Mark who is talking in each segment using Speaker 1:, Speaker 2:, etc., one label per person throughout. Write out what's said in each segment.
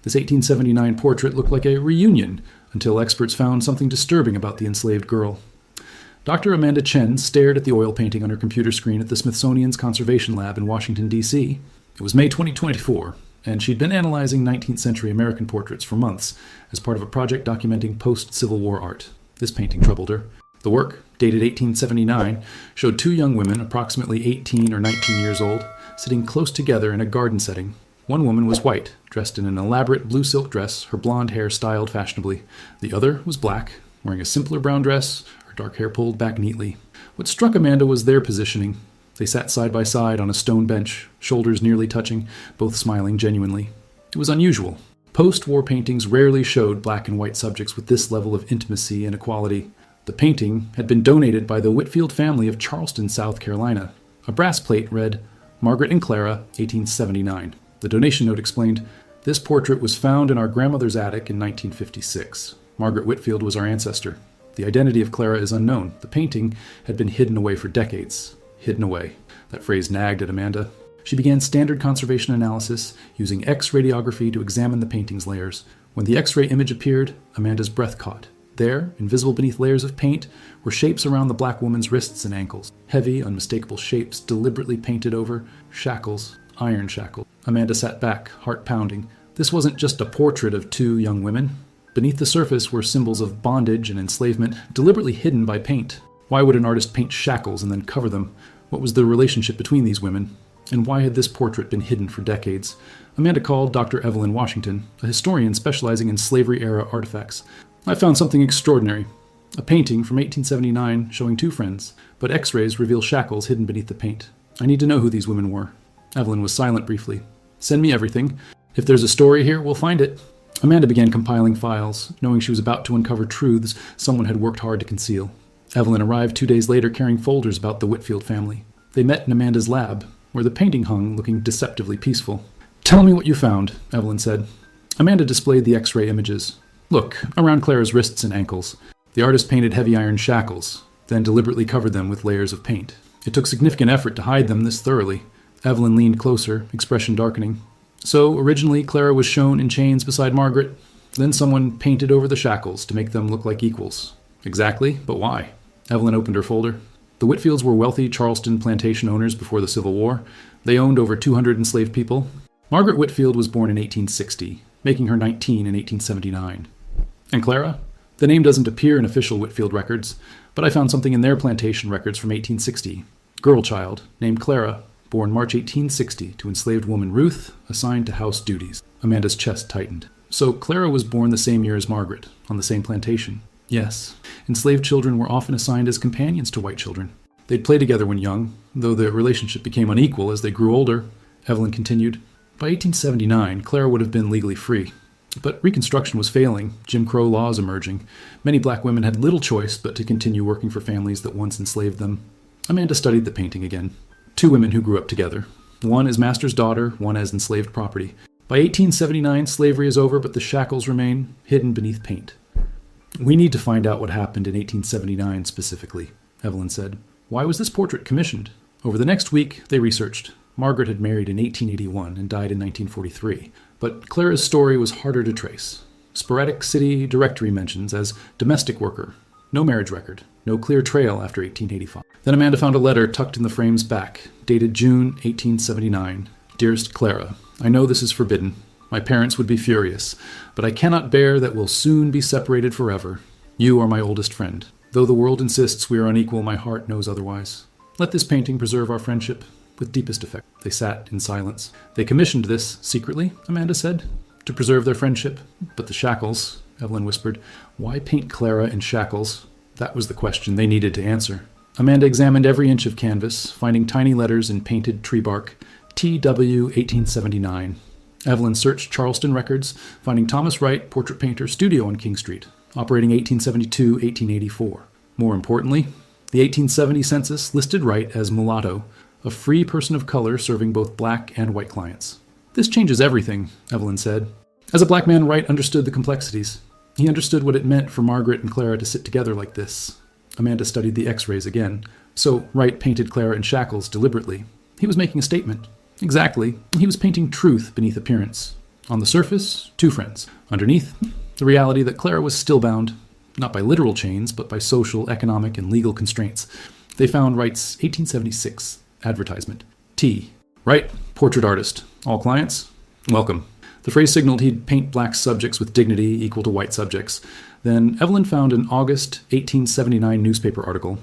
Speaker 1: This 1879 portrait looked like a reunion until experts found something disturbing about the enslaved girl. Dr. Amanda Chen stared at the oil painting on her computer screen at the Smithsonian's Conservation Lab in Washington, D.C. It was May 2024, and she'd been analyzing 19th century American portraits for months as part of a project documenting post-Civil War art. This painting troubled her. The work, dated 1879, showed two young women, approximately 18 or 19 years old, sitting close together in a garden setting. One woman was white, dressed in an elaborate blue silk dress, her blonde hair styled fashionably. The other was black, wearing a simpler brown dress, her dark hair pulled back neatly. What struck Amanda was their positioning. They sat side by side on a stone bench, shoulders nearly touching, both smiling genuinely. It was unusual. Post-war paintings rarely showed black and white subjects with this level of intimacy and equality. The painting had been donated by the Whitfield family of Charleston, South Carolina. A brass plate read, "Margaret and Clara, 1879. The donation note explained, "This portrait was found in our grandmother's attic in 1956. Margaret Whitfield was our ancestor. The identity of Clara is unknown. The painting had been hidden away for decades." Hidden away. That phrase nagged at Amanda. She began standard conservation analysis, using X-radiography to examine the painting's layers. When the X-ray image appeared, Amanda's breath caught. There, invisible beneath layers of paint, were shapes around the black woman's wrists and ankles. Heavy, unmistakable shapes deliberately painted over. Shackles. Iron shackles. Amanda sat back, heart pounding. This wasn't just a portrait of two young women. Beneath the surface were symbols of bondage and enslavement, deliberately hidden by paint. Why would an artist paint shackles and then cover them? What was the relationship between these women? And why had this portrait been hidden for decades? Amanda called Dr. Evelyn Washington, a historian specializing in slavery-era artifacts. "I found something extraordinary. A painting from 1879 showing two friends, but X-rays reveal shackles hidden beneath the paint. I need to know who these women were." Evelyn was silent briefly. "Send me everything. If there's a story here, we'll find it." Amanda began compiling files, knowing she was about to uncover truths someone had worked hard to conceal. Evelyn arrived 2 days later carrying folders about the Whitfield family. They met in Amanda's lab, where the painting hung, looking deceptively peaceful. "Tell me what you found," Evelyn said. Amanda displayed the X-ray images. "Look, around Clara's wrists and ankles. The artist painted heavy iron shackles, then deliberately covered them with layers of paint. It took significant effort to hide them this thoroughly." Evelyn leaned closer, expression darkening. "So, originally, Clara was shown in chains beside Margaret. Then someone painted over the shackles to make them look like equals." "Exactly, but why?" Evelyn opened her folder. The Whitfields were wealthy Charleston plantation owners before the Civil War. They owned over 200 enslaved people. Margaret Whitfield was born in 1860, making her 19 in 1879. And Clara? The name doesn't appear in official Whitfield records, but I found something in their plantation records from 1860. Girl child, named Clara, born March 1860 to enslaved woman Ruth, assigned to house duties. Amanda's chest tightened. So Clara was born the same year as Margaret, on the same plantation. Yes, enslaved children were often assigned as companions to white children. They'd play together when young, though the relationship became unequal as they grew older. Evelyn continued. By 1879, Clara would have been legally free. But Reconstruction was failing, Jim Crow laws emerging. Many black women had little choice but to continue working for families that once enslaved them. Amanda studied the painting again. Two women who grew up together. One as master's daughter, one as enslaved property. By 1879, slavery is over, but the shackles remain, hidden beneath paint. "We need to find out what happened in 1879 specifically," Evelyn said. "Why was this portrait commissioned?" Over the next week, they researched. Margaret had married in 1881 and died in 1943, but Clara's story was harder to trace. Sporadic city directory mentions as domestic worker. No marriage record. No clear trail after 1885. Then Amanda found a letter tucked in the frame's back, dated June 1879. "Dearest Clara, I know this is forbidden. My parents would be furious, but I cannot bear that we'll soon be separated forever. You are my oldest friend. Though the world insists we are unequal, my heart knows otherwise. Let this painting preserve our friendship with deepest effect." They sat in silence. "They commissioned this secretly," Amanda said, "to preserve their friendship. But the shackles," Evelyn whispered. "Why paint Clara in shackles?" That was the question they needed to answer. Amanda examined every inch of canvas, finding tiny letters in painted tree bark. T.W. 1879. Evelyn searched Charleston records, finding Thomas Wright, portrait painter, studio on King Street, operating 1872-1884. More importantly, the 1870 census listed Wright as mulatto, a free person of color serving both black and white clients. "This changes everything," Evelyn said. As a black man, Wright understood the complexities. He understood what it meant for Margaret and Clara to sit together like this. Amanda studied the X-rays again. So Wright painted Clara in shackles deliberately. He was making a statement. Exactly. He was painting truth beneath appearance. On the surface, two friends. Underneath, the reality that Clara was still bound, not by literal chains, but by social, economic, and legal constraints. They found Wright's 1876 advertisement. T. Wright, portrait artist. All clients? Welcome. The phrase signaled he'd paint black subjects with dignity equal to white subjects. Then Evelyn found an August 1879 newspaper article.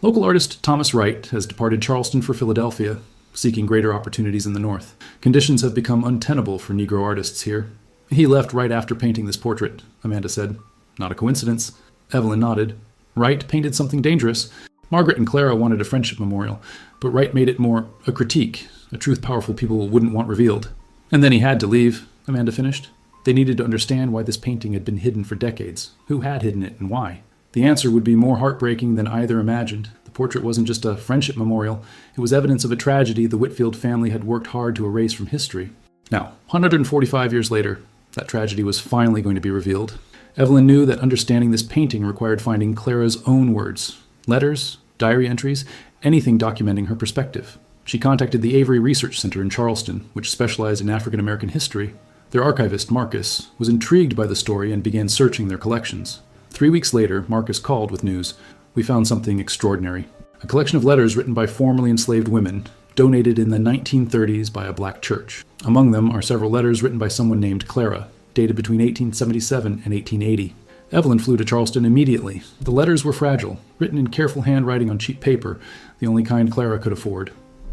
Speaker 1: Local artist Thomas Wright has departed Charleston for Philadelphia, seeking greater opportunities in the North. Conditions have become untenable for Negro artists here. He left right after painting this portrait, Amanda said. Not a coincidence. Evelyn nodded. Wright painted something dangerous. Margaret and Clara wanted a friendship memorial, but Wright made it more a critique, a truth powerful people wouldn't want revealed. And then he had to leave, Amanda finished. They needed to understand why this painting had been hidden for decades, who had hidden it, and why. The answer would be more heartbreaking than either imagined. The portrait wasn't just a friendship memorial. It was evidence of a tragedy the Whitfield family had worked hard to erase from history. Now, 145 years later, that tragedy was finally going to be revealed. Evelyn knew that understanding this painting required finding Clara's own words, letters, diary entries, anything documenting her perspective. She contacted the Avery Research Center in Charleston, which specialized in African American history. Their archivist, Marcus, was intrigued by the story and began searching their collections. 3 weeks later, Marcus called with news. We found something extraordinary. A collection of letters written by formerly enslaved women, donated in the 1930s by a black church. Among them are several letters written by someone named Clara, dated between 1877 and 1880. Evelyn flew to Charleston immediately. The letters were fragile, written in careful handwriting on cheap paper, the only kind Clara could afford.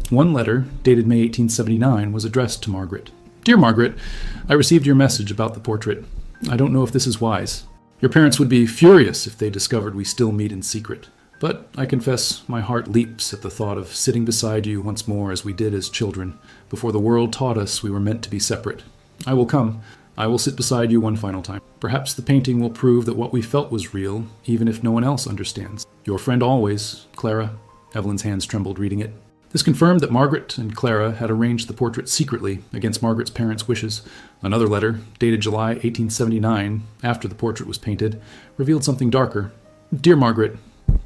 Speaker 1: One letter, dated May 1879, was addressed to Margaret. Dear Margaret, I received your message about the portrait. I don't know if this is wise. Your parents would be furious if they discovered we still meet in secret. But I confess my heart leaps at the thought of sitting beside you once more as we did as children, before the world taught us we were meant to be separate. I will come. I will sit beside you one final time. Perhaps the painting will prove that what we felt was real, even if no one else understands. Your friend always, Clara. Evelyn's hands trembled reading it. This confirmed that Margaret and Clara had arranged the portrait secretly against Margaret's parents' wishes. Another letter, dated July 1879, after the portrait was painted, revealed something darker. Dear Margaret,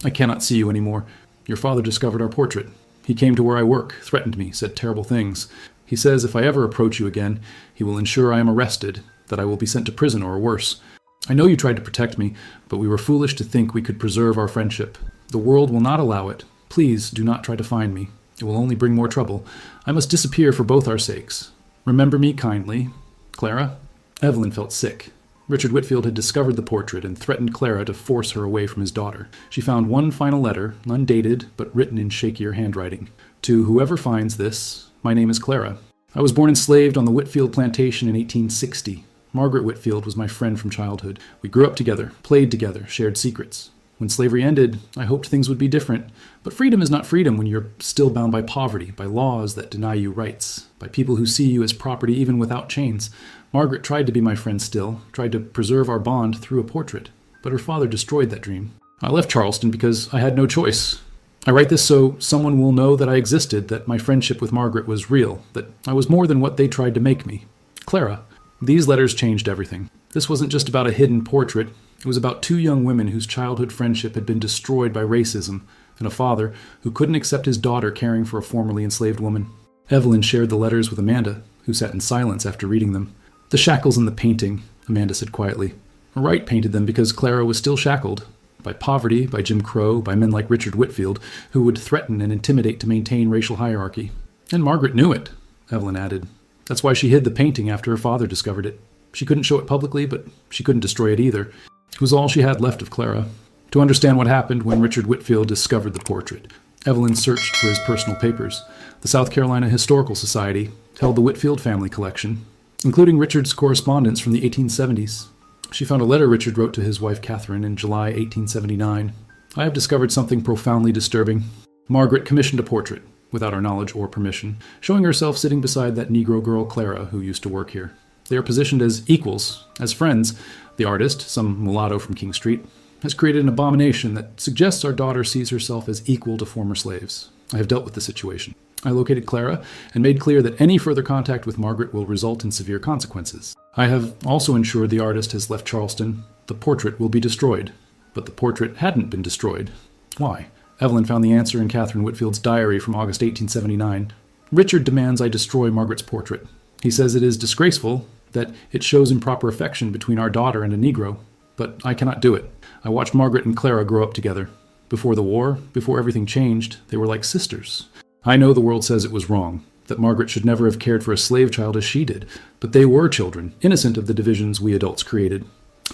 Speaker 1: I cannot see you anymore. Your father discovered our portrait. He came to where I work, threatened me, said terrible things. He says if I ever approach you again, he will ensure I am arrested, that I will be sent to prison or worse. I know you tried to protect me, but we were foolish to think we could preserve our friendship. The world will not allow it. Please do not try to find me. It will only bring more trouble. I must disappear for both our sakes. Remember me kindly. Clara? Evelyn felt sick. Richard Whitfield had discovered the portrait and threatened Clara to force her away from his daughter. She found one final letter, undated, but written in shakier handwriting. To whoever finds this, my name is Clara. I was born enslaved on the Whitfield plantation in 1860. Margaret Whitfield was my friend from childhood. We grew up together, played together, shared secrets. When slavery ended, I hoped things would be different. But freedom is not freedom when you're still bound by poverty, by laws that deny you rights, by people who see you as property even without chains. Margaret tried to be my friend still, tried to preserve our bond through a portrait. But her father destroyed that dream. I left Charleston because I had no choice. I write this so someone will know that I existed, that my friendship with Margaret was real, that I was more than what they tried to make me. Clara. These letters changed everything. This wasn't just about a hidden portrait. It was about two young women whose childhood friendship had been destroyed by racism, and a father who couldn't accept his daughter caring for a formerly enslaved woman. Evelyn shared the letters with Amanda, who sat in silence after reading them. The shackles in the painting, Amanda said quietly. Wright painted them because Clara was still shackled. By poverty, by Jim Crow, by men like Richard Whitfield, who would threaten and intimidate to maintain racial hierarchy. And Margaret knew it, Evelyn added. That's why she hid the painting after her father discovered it. She couldn't show it publicly, but she couldn't destroy it either. It was all she had left of Clara. To understand what happened when Richard Whitfield discovered the portrait, Evelyn searched for his personal papers. The South Carolina Historical Society held the Whitfield family collection, including Richard's correspondence from the 1870s. She found a letter Richard wrote to his wife Catherine in July 1879. I have discovered something profoundly disturbing. Margaret commissioned a portrait, without our knowledge or permission, showing herself sitting beside that Negro girl Clara who used to work here. They are positioned as equals, as friends. The artist, some mulatto from King Street, has created an abomination that suggests our daughter sees herself as equal to former slaves. I have dealt with the situation. I located Clara and made clear that any further contact with Margaret will result in severe consequences. I have also ensured the artist has left Charleston. The portrait will be destroyed. But the portrait hadn't been destroyed. Why? Evelyn found the answer in Catherine Whitfield's diary from August 1879. Richard demands I destroy Margaret's portrait. He says it is disgraceful, that it shows improper affection between our daughter and a Negro. But I cannot do it. I watched Margaret and Clara grow up together. Before the war, before everything changed, they were like sisters. I know the world says it was wrong, that Margaret should never have cared for a slave child as she did, but they were children, innocent of the divisions we adults created.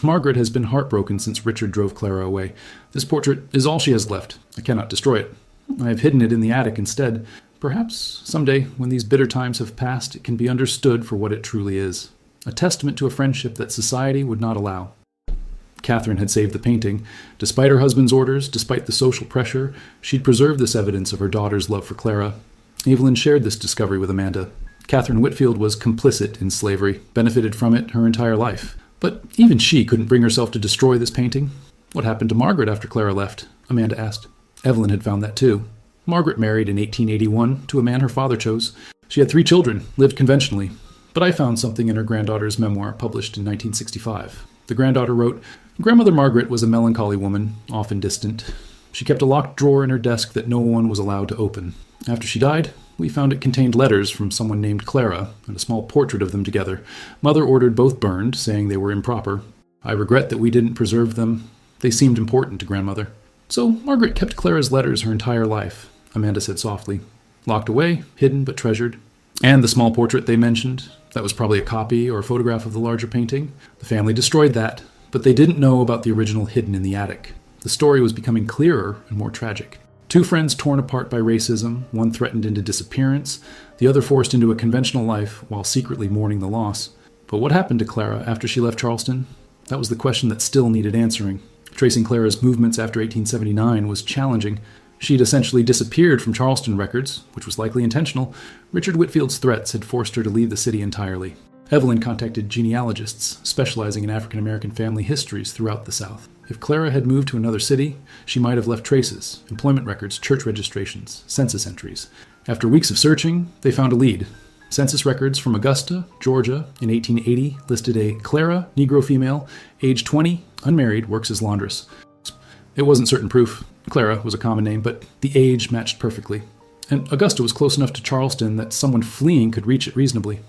Speaker 1: Margaret has been heartbroken since Richard drove Clara away. This portrait is all she has left. I cannot destroy it. I have hidden it in the attic instead. Perhaps someday, when these bitter times have passed, it can be understood for what it truly is. A testament to a friendship that society would not allow. Catherine had saved the painting. Despite her husband's orders, despite the social pressure, she'd preserved this evidence of her daughter's love for Clara. Evelyn shared this discovery with Amanda. Catherine Whitfield was complicit in slavery, benefited from it her entire life. But even she couldn't bring herself to destroy this painting. What happened to Margaret after Clara left? Amanda asked. Evelyn had found that too. Margaret married in 1881 to a man her father chose. She had 3 children, lived conventionally. But I found something in her granddaughter's memoir published in 1965. The granddaughter wrote, Grandmother Margaret was a melancholy woman, often distant. She kept a locked drawer in her desk that no one was allowed to open. After she died, we found it contained letters from someone named Clara and a small portrait of them together. Mother ordered both burned, saying they were improper. I regret that we didn't preserve them. They seemed important to Grandmother. So Margaret kept Clara's letters her entire life, Amanda said softly. Locked away, hidden but treasured. And the small portrait they mentioned, that was probably a copy or a photograph of the larger painting. The family destroyed that, but they didn't know about the original hidden in the attic. The story was becoming clearer and more tragic. 2 friends torn apart by racism, one threatened into disappearance, the other forced into a conventional life while secretly mourning the loss. But what happened to Clara after she left Charleston? That was the question that still needed answering. Tracing Clara's movements after 1879 was challenging. She'd essentially disappeared from Charleston records, which was likely intentional. Richard Whitfield's threats had forced her to leave the city entirely. Evelyn contacted genealogists specializing in African American family histories throughout the South. If Clara had moved to another city, she might have left traces, employment records, church registrations, census entries. After weeks of searching, they found a lead. Census records from Augusta, Georgia, in 1880 listed a Clara, Negro female, age 20, unmarried, works as laundress. It wasn't certain proof. Clara was a common name, but the age matched perfectly. And Augusta was close enough to Charleston that someone fleeing could reach it reasonably.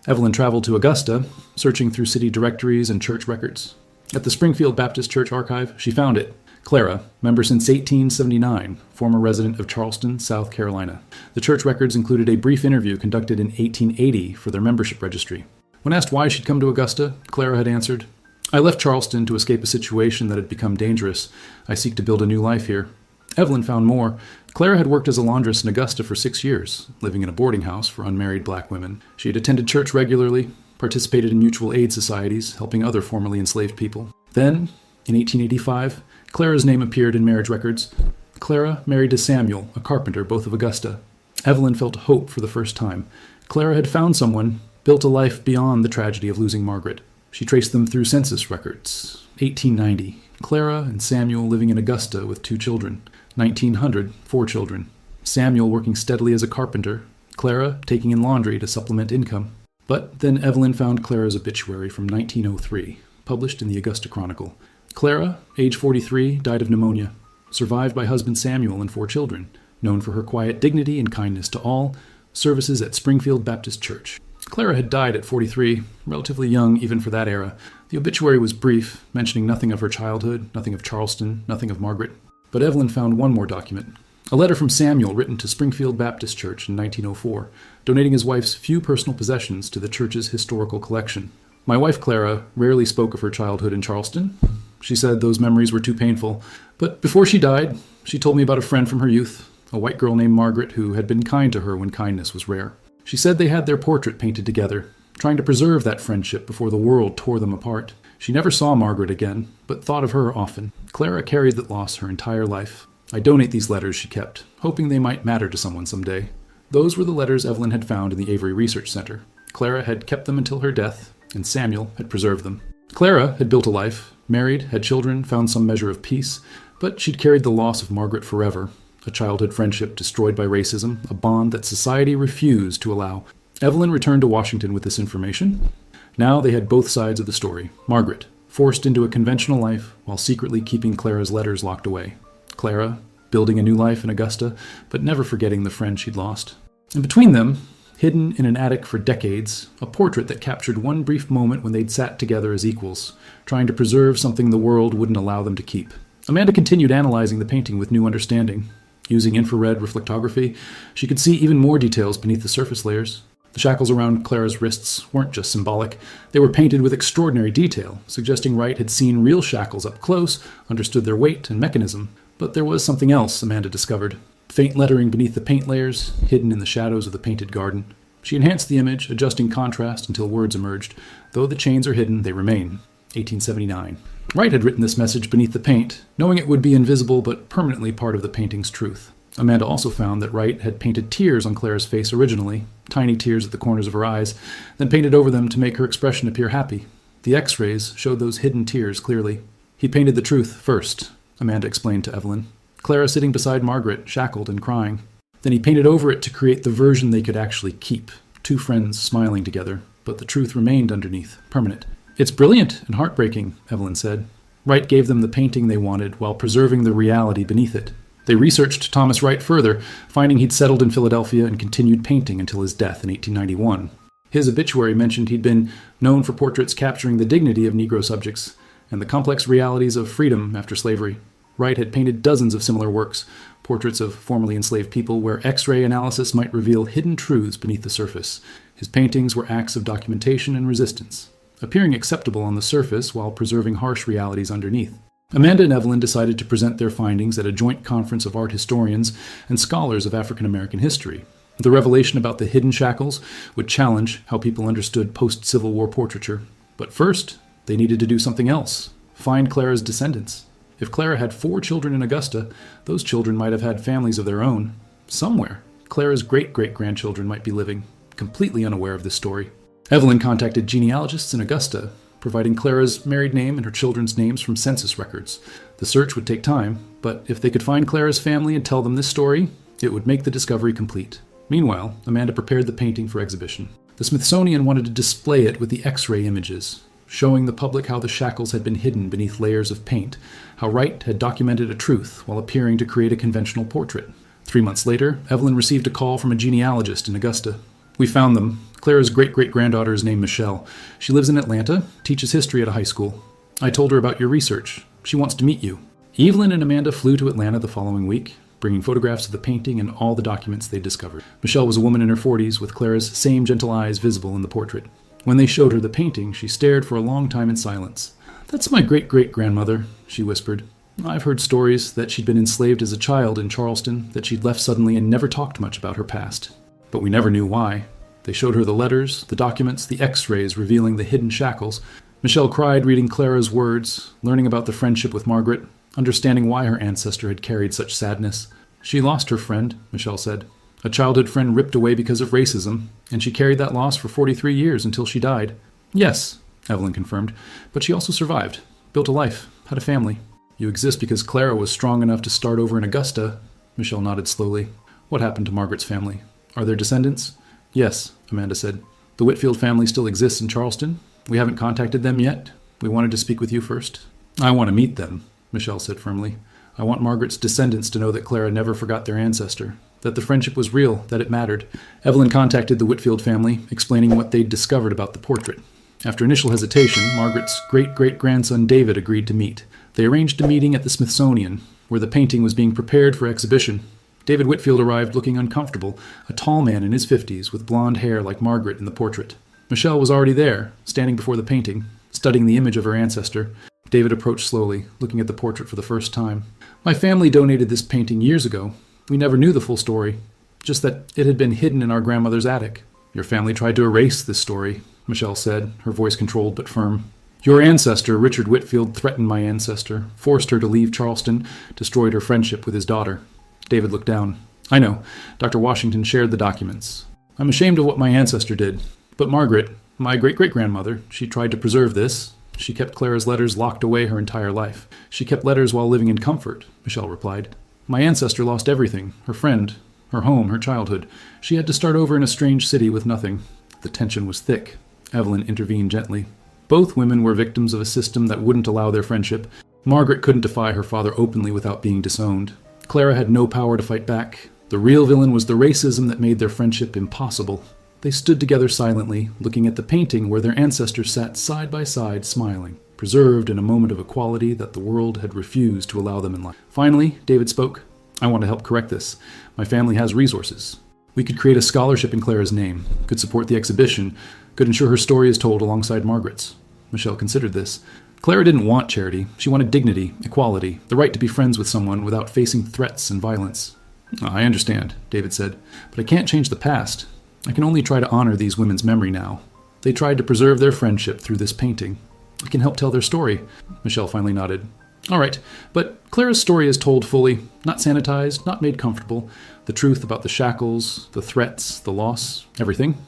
Speaker 1: Evelyn traveled to Augusta, searching through city directories and church records. At the Springfield Baptist Church archive, she found it. Clara, member since 1879, former resident of Charleston, South Carolina. The church records included a brief interview conducted in 1880 for their membership registry. When asked why she'd come to Augusta, Clara had answered, I left Charleston to escape a situation that had become dangerous. I seek to build a new life here. Evelyn found more. Clara had worked as a laundress in Augusta for 6 years, living in a boarding house for unmarried black women. She had attended church regularly, participated in mutual aid societies, helping other formerly enslaved people. Then, in 1885, Clara's name appeared in marriage records. Clara married to Samuel, a carpenter, both of Augusta. Evelyn felt hope for the first time. Clara had found someone, built a life beyond the tragedy of losing Margaret. She traced them through census records. 1890, Clara and Samuel living in Augusta with 2 children. 1900, 4 children. Samuel working steadily as a carpenter. Clara taking in laundry to supplement income. But then Evelyn found Clara's obituary from 1903, published in the Augusta Chronicle. Clara, age 43, died of pneumonia. Survived by husband Samuel and 4 children. Known for her quiet dignity and kindness to all. Services at Springfield Baptist Church. Clara had died at 43, relatively young even for that era. The obituary was brief, mentioning nothing of her childhood, nothing of Charleston, nothing of Margaret. But Evelyn found one more document. A letter from Samuel written to Springfield Baptist Church in 1904, donating his wife's few personal possessions to the church's historical collection. My wife Clara rarely spoke of her childhood in Charleston. She said those memories were too painful. But before she died, she told me about a friend from her youth, a white girl named Margaret who had been kind to her when kindness was rare. She said they had their portrait painted together, trying to preserve that friendship before the world tore them apart. She never saw Margaret again, but thought of her often. Clara carried that loss her entire life. I donate these letters she kept, hoping they might matter to someone someday. Those were the letters Evelyn had found in the Avery Research Center. Clara had kept them until her death, and Samuel had preserved them. Clara had built a life, married, had children, found some measure of peace, but she'd carried the loss of Margaret forever. A childhood friendship destroyed by racism, a bond that society refused to allow. Evelyn returned to Washington with this information. Now they had both sides of the story. Margaret, forced into a conventional life while secretly keeping Clara's letters locked away. Clara, building a new life in Augusta, but never forgetting the friend she'd lost. And between them, Hidden in an attic for decades, a portrait that captured one brief moment when they'd sat together as equals, trying to preserve something the world wouldn't allow them to keep. Amanda continued analyzing the painting with new understanding. Using infrared reflectography, she could see even more details beneath the surface layers. The shackles around Clara's wrists weren't just symbolic. They were painted with extraordinary detail, suggesting Wright had seen real shackles up close, understood their weight and mechanism. But there was something else, Amanda discovered. Faint lettering beneath the paint layers, hidden in the shadows of the painted garden. She enhanced the image, adjusting contrast until words emerged. Though the chains are hidden, they remain. 1879. Wright had written this message beneath the paint, knowing it would be invisible but permanently part of the painting's truth. Amanda also found that Wright had painted tears on Clara's face originally, tiny tears at the corners of her eyes, then painted over them to make her expression appear happy. The X-rays showed those hidden tears clearly. He painted the truth first, Amanda explained to Evelyn. Clara sitting beside Margaret, shackled and crying. Then he painted over it to create the version they could actually keep. Two friends smiling together, but the truth remained underneath, permanent. "It's brilliant and heartbreaking," Evelyn said. Wright gave them the painting they wanted while preserving the reality beneath it. They researched Thomas Wright further, finding he'd settled in Philadelphia and continued painting until his death in 1891. His obituary mentioned he'd been known for portraits capturing the dignity of Negro subjects and the complex realities of freedom after slavery. Wright had painted dozens of similar works, portraits of formerly enslaved people where X-ray analysis might reveal hidden truths beneath the surface. His paintings were acts of documentation and resistance, appearing acceptable on the surface while preserving harsh realities underneath. Amanda and Evelyn decided to present their findings at a joint conference of art historians and scholars of African American history. The revelation about the hidden shackles would challenge how people understood post-Civil War portraiture. But first, they needed to do something else: find Clara's descendants. If Clara had 4 children in Augusta, those children might have had families of their own. Somewhere, Clara's great-great-grandchildren might be living, completely unaware of this story. Evelyn contacted genealogists in Augusta, providing Clara's married name and her children's names from census records. The search would take time, but if they could find Clara's family and tell them this story, it would make the discovery complete. Meanwhile, Amanda prepared the painting for exhibition. The Smithsonian wanted to display it with the X-ray images, showing the public how the shackles had been hidden beneath layers of paint, how Wright had documented a truth while appearing to create a conventional portrait. 3 months later, Evelyn received a call from a genealogist in Augusta. "We found them. Clara's great-great-granddaughter is named Michelle. She lives in Atlanta, teaches history at a high school. I told her about your research. She wants to meet you." Evelyn and Amanda flew to Atlanta the following week, bringing photographs of the painting and all the documents they discovered. Michelle was a woman in her 40s, with Clara's same gentle eyes visible in the portrait. When they showed her the painting, she stared for a long time in silence. "That's my great-great-grandmother," she whispered. "I've heard stories that she'd been enslaved as a child in Charleston, that she'd left suddenly and never talked much about her past. But we never knew why." They showed her the letters, the documents, the X-rays revealing the hidden shackles. Michelle cried reading Clara's words, learning about the friendship with Margaret, understanding why her ancestor had carried such sadness. "She lost her friend," Michelle said. "A childhood friend ripped away because of racism, and she carried that loss for 43 years until she died." "Yes," Evelyn confirmed, "but she also survived, built a life, had a family." "You exist because Clara was strong enough to start over in Augusta," Michelle nodded slowly. "What happened to Margaret's family? Are there descendants?" "Yes," Amanda said. "The Whitfield family still exists in Charleston. We haven't contacted them yet. We wanted to speak with you first." "I want to meet them," Michelle said firmly. "I want Margaret's descendants to know that Clara never forgot their ancestor, that the friendship was real, that it mattered." Evelyn contacted the Whitfield family, explaining what they'd discovered about the portrait. After initial hesitation, Margaret's great-great-grandson David agreed to meet. They arranged a meeting at the Smithsonian, where the painting was being prepared for exhibition. David Whitfield arrived looking uncomfortable, a tall man in his 50s with blonde hair like Margaret in the portrait. Michelle was already there, standing before the painting, studying the image of her ancestor. David approached slowly, looking at the portrait for the first time. "My family donated this painting years ago. We never knew the full story, just that it had been hidden in our grandmother's attic." "Your family tried to erase this story," Michelle said, her voice controlled but firm. "Your ancestor, Richard Whitfield, threatened my ancestor, forced her to leave Charleston, destroyed her friendship with his daughter." David looked down. "I know. Dr. Washington shared the documents. I'm ashamed of what my ancestor did. But Margaret, my great-great-grandmother, she tried to preserve this. She kept Clara's letters locked away her entire life. She kept letters while living in comfort," Michelle replied. "My ancestor lost everything, her friend, her home, her childhood. She had to start over in a strange city with nothing." The tension was thick. Evelyn intervened gently. Both women were victims of a system that wouldn't allow their friendship. Margaret couldn't defy her father openly without being disowned. Clara had no power to fight back. The real villain was the racism that made their friendship impossible. They stood together silently, looking at the painting where their ancestors sat side by side, smiling, preserved in a moment of equality that the world had refused to allow them in life. Finally, David spoke. I want to help correct this. My family has resources. We could create a scholarship in Clara's name, could support the exhibition, could ensure her story is told alongside Margaret's. Michelle considered this. Clara didn't want charity. She wanted dignity, equality, the right to be friends with someone without facing threats and violence. I understand, David said, but I can't change the past. I can only try to honor these women's memory now. They tried to preserve their friendship through this painting. I can help tell their story. Michelle finally nodded. All right, but Clara's story is told fully, not sanitized, not made comfortable. The truth about the shackles, the threats, the loss, everything.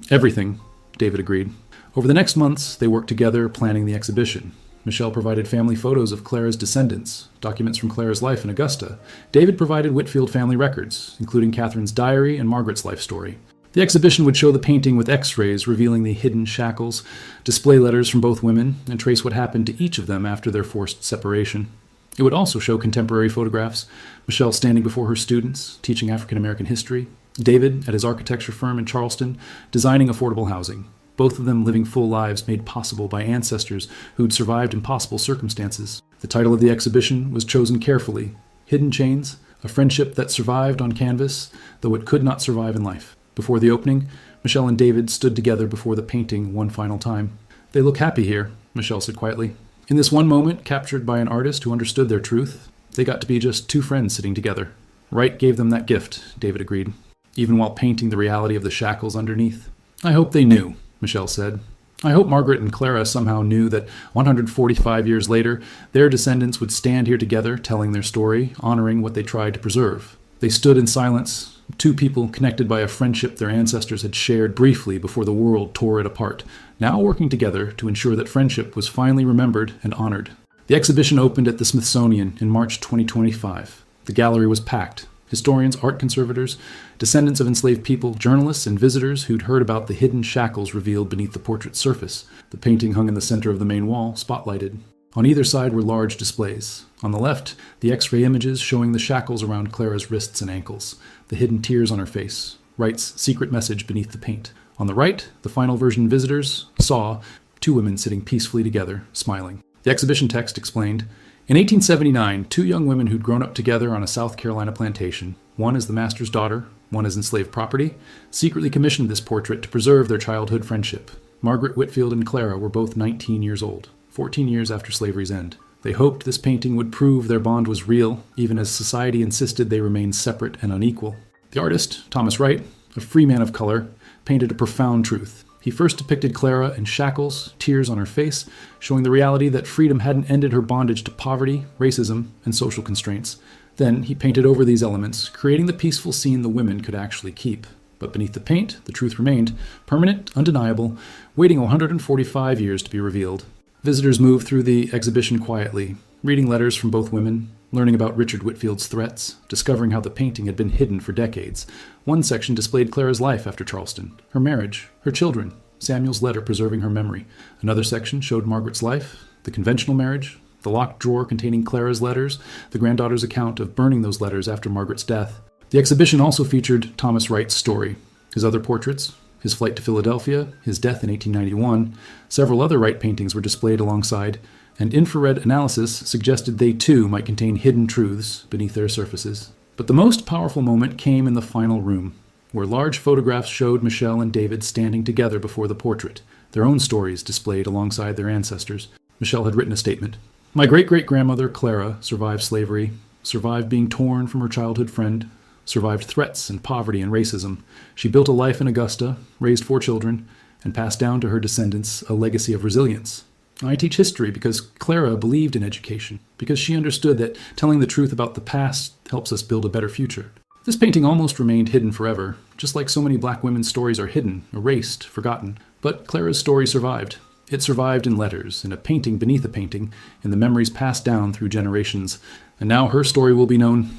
Speaker 1: Everything, David agreed. Over the next months, they worked together planning the exhibition. Michelle provided family photos of Clara's descendants, documents from Clara's life in Augusta. David provided Whitfield family records, including Catherine's diary and Margaret's life story. The exhibition would show the painting with x-rays revealing the hidden shackles, display letters from both women, and trace what happened to each of them after their forced separation. It would also show contemporary photographs, Michelle standing before her students, teaching African American history, David at his architecture firm in Charleston, designing affordable housing, both of them living full lives made possible by ancestors who'd survived impossible circumstances. The title of the exhibition was chosen carefully, Hidden Chains, a friendship that survived on canvas, though it could not survive in life. Before the opening, Michelle and David stood together before the painting one final time. They look happy here, Michelle said quietly. In this one moment, captured by an artist who understood their truth, they got to be just two friends sitting together. Right gave them that gift, David agreed, even while painting the reality of the shackles underneath. I hope they knew, Michelle said. I hope Margaret and Clara somehow knew that 145 years later, their descendants would stand here together telling their story, honoring what they tried to preserve. They stood in silence, two people connected by a friendship their ancestors had shared briefly before the world tore it apart, now working together to ensure that friendship was finally remembered and honored. The exhibition opened at the Smithsonian in March 2025. The gallery was packed. Historians, art conservators, descendants of enslaved people, journalists, and visitors who'd heard about the hidden shackles revealed beneath the portrait's surface. The painting hung in the center of the main wall, spotlighted. On either side were large displays. On the left, the X-ray images showing the shackles around Clara's wrists and ankles, the hidden tears on her face, Wright's secret message beneath the paint. On the right, the final version visitors saw two women sitting peacefully together, smiling. The exhibition text explained, in 1879, two young women who'd grown up together on a South Carolina plantation, one as the master's daughter, one as enslaved property, secretly commissioned this portrait to preserve their childhood friendship. Margaret Whitfield and Clara were both 19 years old, 14 years after slavery's end. They hoped this painting would prove their bond was real, even as society insisted they remain separate and unequal. The artist, Thomas Wright, a free man of color, painted a profound truth. He first depicted Clara in shackles, tears on her face, showing the reality that freedom hadn't ended her bondage to poverty, racism, and social constraints. Then he painted over these elements, creating the peaceful scene the women could actually keep. But beneath the paint, the truth remained, permanent, undeniable, waiting 145 years to be revealed. Visitors moved through the exhibition quietly, reading letters from both women, learning about Richard Whitfield's threats, discovering how the painting had been hidden for decades. One section displayed Clara's life after Charleston, her marriage, her children, Samuel's letter preserving her memory. Another section showed Margaret's life, the conventional marriage, the locked drawer containing Clara's letters, the granddaughter's account of burning those letters after Margaret's death. The exhibition also featured Thomas Wright's story, his other portraits, his flight to Philadelphia, his death in 1891. Several other Wright paintings were displayed alongside, and infrared analysis suggested they too might contain hidden truths beneath their surfaces. But the most powerful moment came in the final room, where large photographs showed Michelle and David standing together before the portrait, their own stories displayed alongside their ancestors. Michelle had written a statement. My great-great-grandmother, Clara, survived slavery, survived being torn from her childhood friend, survived threats and poverty and racism. She built a life in Augusta, raised 4 children, and passed down to her descendants a legacy of resilience. I teach history because Clara believed in education, because she understood that telling the truth about the past helps us build a better future. This painting almost remained hidden forever, just like so many black women's stories are hidden, erased, forgotten. But Clara's story survived. It survived in letters, in a painting beneath a painting, in the memories passed down through generations. And now her story will be known.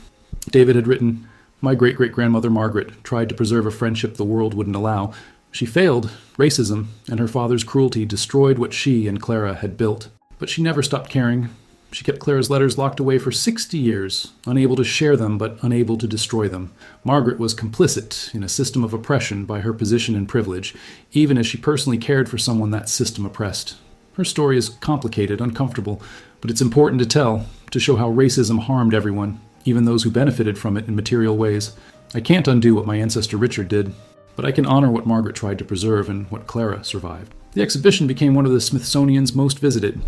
Speaker 1: David had written, my great-great-grandmother Margaret tried to preserve a friendship the world wouldn't allow. She failed. Racism and her father's cruelty destroyed what she and Clara had built. But she never stopped caring. She kept Clara's letters locked away for 60 years, unable to share them but unable to destroy them. Margaret was complicit in a system of oppression by her position and privilege, even as she personally cared for someone that system oppressed. Her story is complicated, uncomfortable, but it's important to tell, to show how racism harmed everyone, even those who benefited from it in material ways. I can't undo what my ancestor Richard did, but I can honor what Margaret tried to preserve and what Clara survived. The exhibition became one of the Smithsonian's most visited.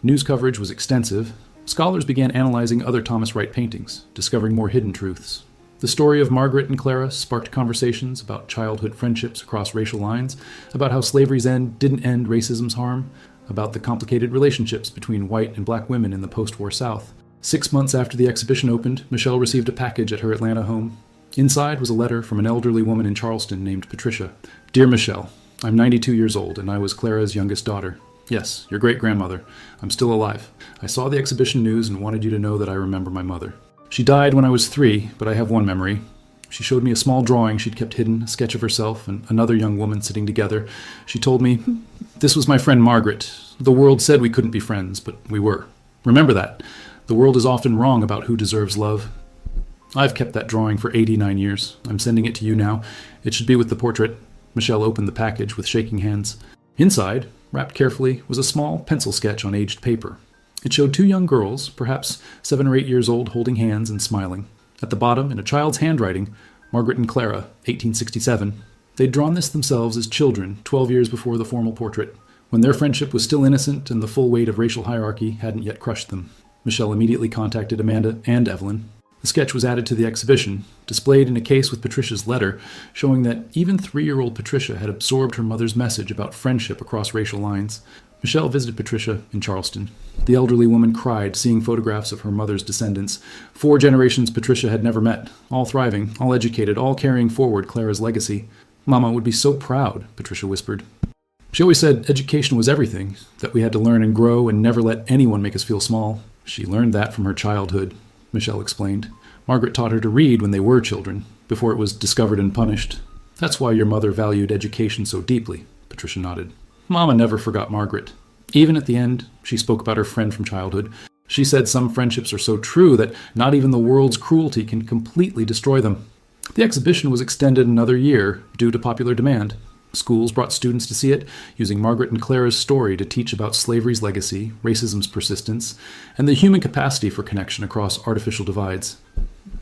Speaker 1: News coverage was extensive. Scholars began analyzing other Thomas Wright paintings, discovering more hidden truths. The story of Margaret and Clara sparked conversations about childhood friendships across racial lines, about how slavery's end didn't end racism's harm, about the complicated relationships between white and black women in the post-war South. 6 months after the exhibition opened, Michelle received a package at her Atlanta home. Inside was a letter from an elderly woman in Charleston named Patricia. Dear Michelle, I'm 92 years old and I was Clara's youngest daughter. Yes, your great-grandmother. I'm still alive. I saw the exhibition news and wanted you to know that I remember my mother. She died when I was 3, but I have one memory. She showed me a small drawing she'd kept hidden, a sketch of herself and another young woman sitting together. She told me, this was my friend Margaret. The world said we couldn't be friends, but we were. Remember that. The world is often wrong about who deserves love. I've kept that drawing for 89 years. I'm sending it to you now. It should be with the portrait. Michelle opened the package with shaking hands. Inside, wrapped carefully, was a small pencil sketch on aged paper. It showed 2 young girls, perhaps 7 or 8 years old, holding hands and smiling. At the bottom, in a child's handwriting, Margaret and Clara, 1867. They'd drawn this themselves as children, 12 years before the formal portrait, when their friendship was still innocent and the full weight of racial hierarchy hadn't yet crushed them. Michelle immediately contacted Amanda and Evelyn. The sketch was added to the exhibition, displayed in a case with Patricia's letter, showing that even 3-year-old Patricia had absorbed her mother's message about friendship across racial lines. Michelle visited Patricia in Charleston. The elderly woman cried, seeing photographs of her mother's descendants. 4 generations Patricia had never met, all thriving, all educated, all carrying forward Clara's legacy. Mama would be so proud, Patricia whispered. She always said education was everything, that we had to learn and grow and never let anyone make us feel small. She learned that from her childhood, Michelle explained. Margaret taught her to read when they were children, before it was discovered and punished. That's why your mother valued education so deeply, Patricia nodded. Mama never forgot Margaret. Even at the end, she spoke about her friend from childhood. She said some friendships are so true that not even the world's cruelty can completely destroy them. The exhibition was extended another year due to popular demand. Schools brought students to see it, using Margaret and Clara's story to teach about slavery's legacy, racism's persistence, and the human capacity for connection across artificial divides.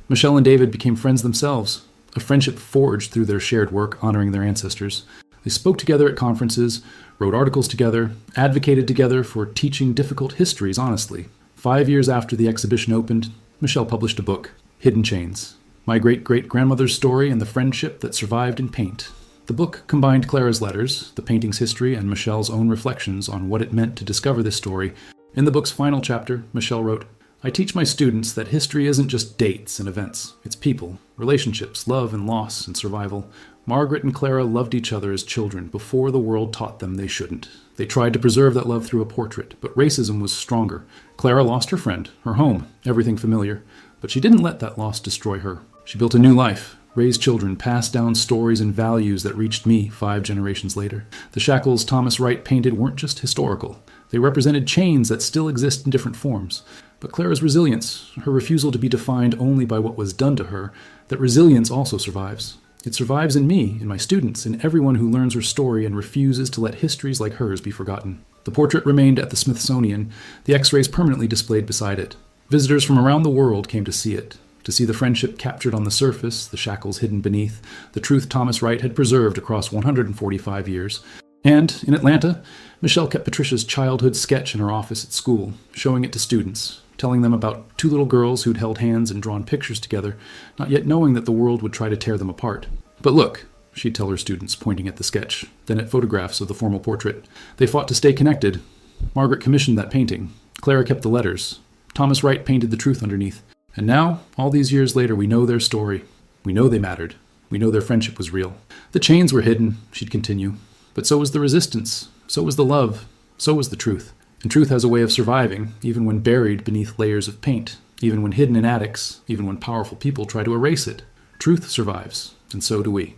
Speaker 1: Michelle and David became friends themselves, a friendship forged through their shared work honoring their ancestors. They spoke together at conferences, wrote articles together, advocated together for teaching difficult histories honestly. 5 years after the exhibition opened, Michelle published a book, Hidden Chains, My Great-Great-Grandmother's Story and the Friendship That Survived in Paint. The book combined Clara's letters, the painting's history, and Michelle's own reflections on what it meant to discover this story. In the book's final chapter, Michelle wrote, I teach my students that history isn't just dates and events. It's people, relationships, love and loss and survival. Margaret and Clara loved each other as children before the world taught them they shouldn't. They tried to preserve that love through a portrait, but racism was stronger. Clara lost her friend, her home, everything familiar. But she didn't let that loss destroy her. She built a new life, raised children, passed down stories and values that reached me 5 generations later. The shackles Thomas Wright painted weren't just historical. They represented chains that still exist in different forms. But Clara's resilience, her refusal to be defined only by what was done to her, that resilience also survives. It survives in me, in my students, in everyone who learns her story and refuses to let histories like hers be forgotten. The portrait remained at the Smithsonian, the X-rays permanently displayed beside it. Visitors from around the world came to see it, to see the friendship captured on the surface, the shackles hidden beneath, the truth Thomas Wright had preserved across 145 years. And, in Atlanta, Michelle kept Patricia's childhood sketch in her office at school, showing it to students, telling them about 2 little girls who'd held hands and drawn pictures together, not yet knowing that the world would try to tear them apart. But look, she'd tell her students, pointing at the sketch, then at photographs of the formal portrait. They fought to stay connected. Margaret commissioned that painting. Clara kept the letters. Thomas Wright painted the truth underneath. And now, all these years later, we know their story. We know they mattered. We know their friendship was real. The chains were hidden, she'd continue. But so was the resistance. So was the love. So was the truth. And truth has a way of surviving, even when buried beneath layers of paint, even when hidden in attics, even when powerful people try to erase it. Truth survives, and so do we.